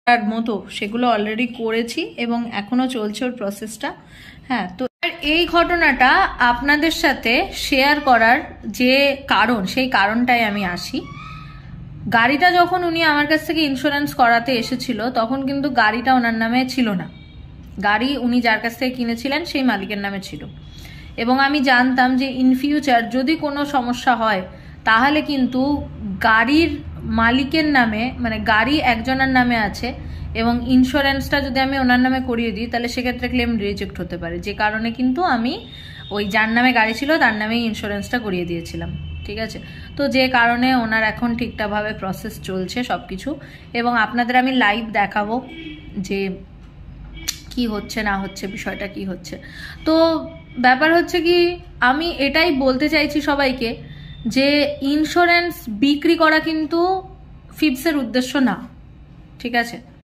তার মতো সেগুলো অলরেডি করেছি এবং এখনো চলছে ওর প্রসেসটা। হ্যাঁ, তো এই ঘটনাটা আপনাদের সাথে শেয়ার করার যে কারণ, সেই কারণটাই আমি আসি। গাড়িটা যখন উনি আমার কাছ থেকে ইন্স্যুরেন্স করাতে এসেছিল তখন কিন্তু গাড়িটা ওনার নামে ছিল না। গাড়ি উনি যার কাছ থেকে কিনেছিলেন সেই মালিকের নামে ছিল, এবং আমি জানতাম যে ইন ফিউচার যদি কোনো সমস্যা হয় তাহলে কিন্তু গাড়ির মালিকের নামে, মানে গাড়ি একজনের নামে আছে এবং ইন্স্যুরেন্সটা যদি আমি ওনার নামে করিয়ে দিই তাহলে সেক্ষেত্রে ক্লেম রিজেক্ট হতে পারে, যে কারণে কিন্তু আমি ওই যার নামে গাড়ি ছিল তার নামেই ইন্স্যুরেন্সটা করিয়ে দিয়েছিলাম। ঠিক আছে, তো যে কারণে ওনার এখন ঠিকঠাকভাবে প্রসেস চলছে সব কিছু, এবং আপনাদের আমি লাইভ দেখাবো যে কি হচ্ছে না হচ্ছে, বিষয়টা কি হচ্ছে। তো ব্যাপার হচ্ছে কি, আমি এটাই বলতে চাইছি সবাইকে যে ইন্স্যুরেন্স বিক্রি করা কিন্তু ফিপসের উদ্দেশ্য না। ঠিক আছে।